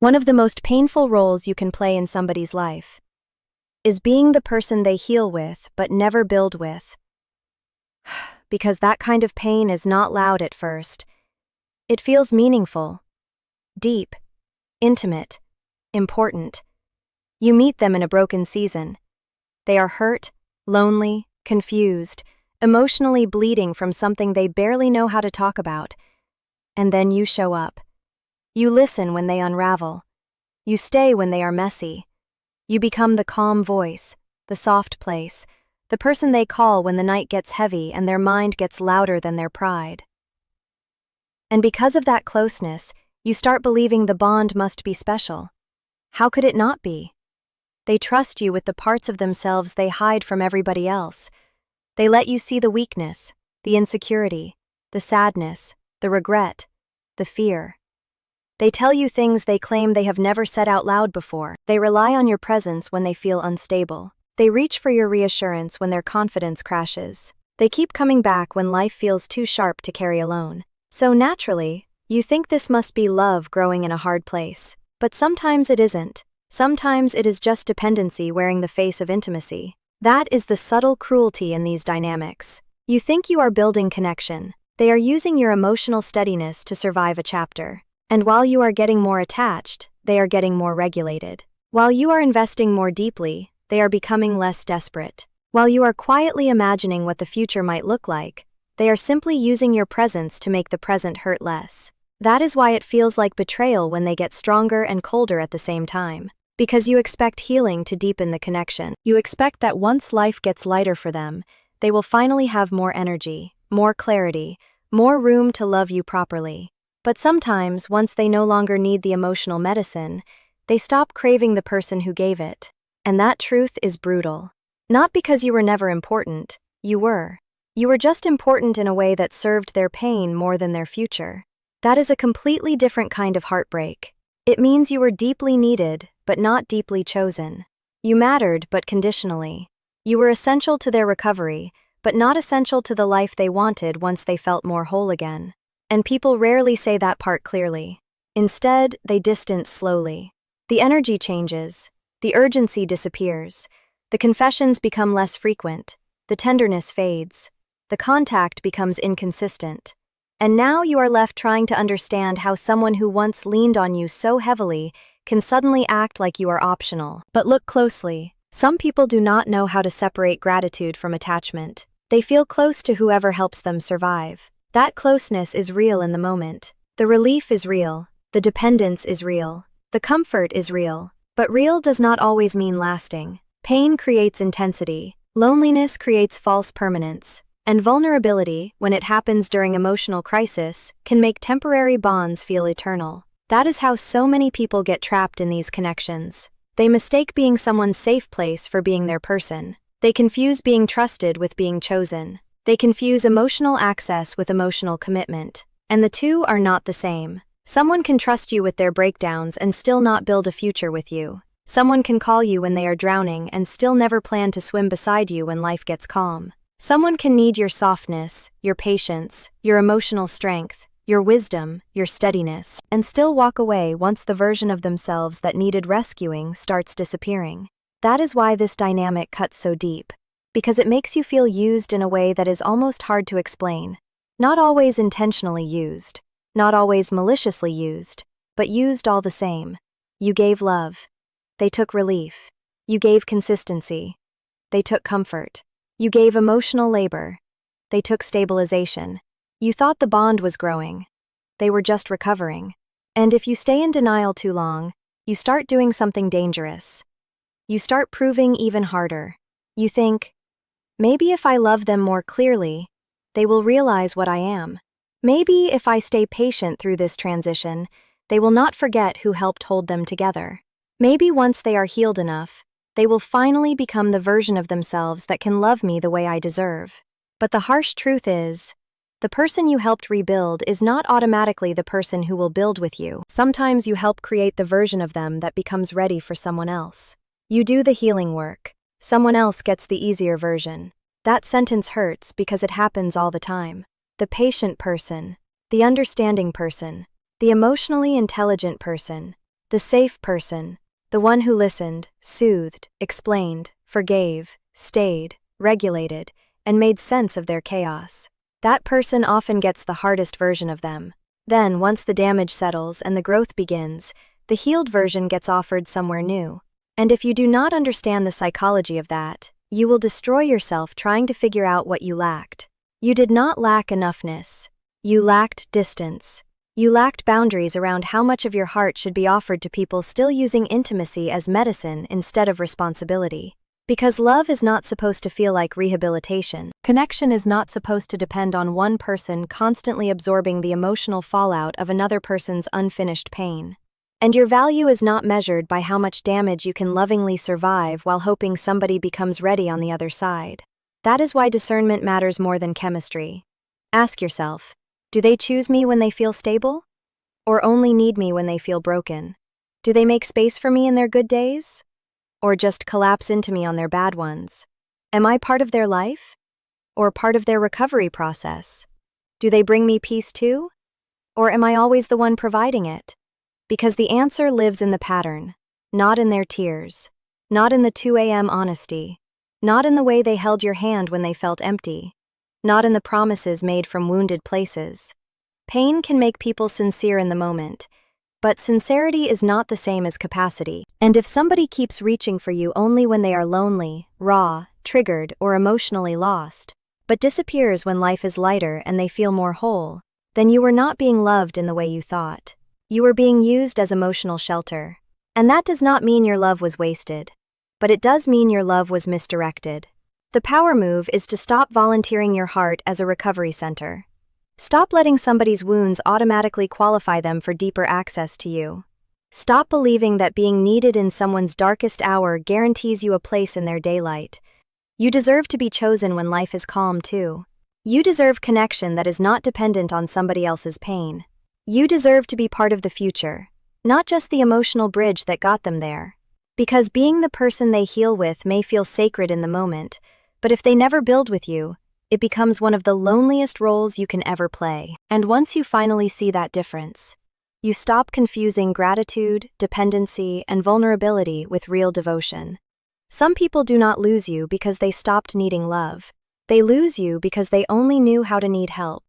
One of the most painful roles you can play in somebody's life is being the person they heal with but never build with. Because that kind of pain is not loud at first. It feels meaningful, deep, intimate, important. You meet them in a broken season. They are hurt, lonely, confused, emotionally bleeding from something they barely know how to talk about. And then you show up. You listen when they unravel. You stay when they are messy. You become the calm voice, the soft place, the person they call when the night gets heavy and their mind gets louder than their pride. And because of that closeness, you start believing the bond must be special. How could it not be? They trust you with the parts of themselves they hide from everybody else. They let you see the weakness, the insecurity, the sadness, the regret, the fear. They tell you things they claim they have never said out loud before. They rely on your presence when they feel unstable. They reach for your reassurance when their confidence crashes. They keep coming back when life feels too sharp to carry alone. So naturally, you think this must be love growing in a hard place. But sometimes it isn't. Sometimes it is just dependency wearing the face of intimacy. That is the subtle cruelty in these dynamics. You think you are building connection. They are using your emotional steadiness to survive a chapter. And while you are getting more attached, they are getting more regulated. While you are investing more deeply, they are becoming less desperate. While you are quietly imagining what the future might look like, they are simply using your presence to make the present hurt less. That is why it feels like betrayal when they get stronger and colder at the same time. Because you expect healing to deepen the connection. You expect that once life gets lighter for them, they will finally have more energy, more clarity, more room to love you properly. But sometimes, once they no longer need the emotional medicine, they stop craving the person who gave it. And that truth is brutal. Not because you were never important, you were. You were just important in a way that served their pain more than their future. That is a completely different kind of heartbreak. It means you were deeply needed, but not deeply chosen. You mattered, but conditionally. You were essential to their recovery, but not essential to the life they wanted once they felt more whole again. And people rarely say that part clearly. Instead, they distance slowly. The energy changes. The urgency disappears. The confessions become less frequent. The tenderness fades. The contact becomes inconsistent. And now you are left trying to understand how someone who once leaned on you so heavily can suddenly act like you are optional. But look closely. Some people do not know how to separate gratitude from attachment. They feel close to whoever helps them survive. That closeness is real in the moment. The relief is real. The dependence is real. The comfort is real. But real does not always mean lasting. Pain creates intensity. Loneliness creates false permanence. And vulnerability, when it happens during emotional crisis, can make temporary bonds feel eternal. That is how so many people get trapped in these connections. They mistake being someone's safe place for being their person. They confuse being trusted with being chosen. They confuse emotional access with emotional commitment. And the two are not the same. Someone can trust you with their breakdowns and still not build a future with you. Someone can call you when they are drowning and still never plan to swim beside you when life gets calm. Someone can need your softness, your patience, your emotional strength, your wisdom, your steadiness, and still walk away once the version of themselves that needed rescuing starts disappearing. That is why this dynamic cuts so deep. Because it makes you feel used in a way that is almost hard to explain. Not always intentionally used, not always maliciously used, but used all the same. You gave love. They took relief. You gave consistency. They took comfort. You gave emotional labor. They took stabilization. You thought the bond was growing. They were just recovering. And if you stay in denial too long, you start doing something dangerous. You start proving even harder. You think, maybe if I love them more clearly, they will realize what I am. Maybe if I stay patient through this transition, they will not forget who helped hold them together. Maybe once they are healed enough, they will finally become the version of themselves that can love me the way I deserve. But the harsh truth is, the person you helped rebuild is not automatically the person who will build with you. Sometimes you help create the version of them that becomes ready for someone else. You do the healing work. Someone else gets the easier version. That sentence hurts because it happens all the time. The patient person, the understanding person, the emotionally intelligent person, The safe person, the one who listened, soothed, explained, forgave, stayed, regulated, and made sense of their chaos. That person often gets the hardest version of them. Then, once the damage settles and the growth begins, the healed version gets offered somewhere new. And if you do not understand the psychology of that, you will destroy yourself trying to figure out what you lacked. You did not lack enoughness. You lacked distance. You lacked boundaries around how much of your heart should be offered to people still using intimacy as medicine instead of responsibility. Because love is not supposed to feel like rehabilitation. Connection is not supposed to depend on one person constantly absorbing the emotional fallout of another person's unfinished pain. And your value is not measured by how much damage you can lovingly survive while hoping somebody becomes ready on the other side. That is why discernment matters more than chemistry. Ask yourself, do they choose me when they feel stable? Or only need me when they feel broken? Do they make space for me in their good days? Or just collapse into me on their bad ones? Am I part of their life? Or part of their recovery process? Do they bring me peace too? Or am I always the one providing it? Because the answer lives in the pattern, not in their tears, not in the 2 a.m. honesty, not in the way they held your hand when they felt empty, not in the promises made from wounded places. Pain can make people sincere in the moment, but sincerity is not the same as capacity. And if somebody keeps reaching for you only when they are lonely, raw, triggered, or emotionally lost, but disappears when life is lighter and they feel more whole, then you were not being loved in the way you thought. You were being used as emotional shelter. And that does not mean your love was wasted, but it does mean your love was misdirected. The power move is to stop volunteering your heart as a recovery center. Stop letting somebody's wounds automatically qualify them for deeper access to you. Stop believing that being needed in someone's darkest hour guarantees you a place in their daylight. You deserve to be chosen when life is calm too. You deserve connection that is not dependent on somebody else's pain. You deserve to be part of the future, not just the emotional bridge that got them there. Because being the person they heal with may feel sacred in the moment, but if they never build with you, it becomes one of the loneliest roles you can ever play. And once you finally see that difference, you stop confusing gratitude, dependency, and vulnerability with real devotion. Some people do not lose you because they stopped needing love. They lose you because they only knew how to need help.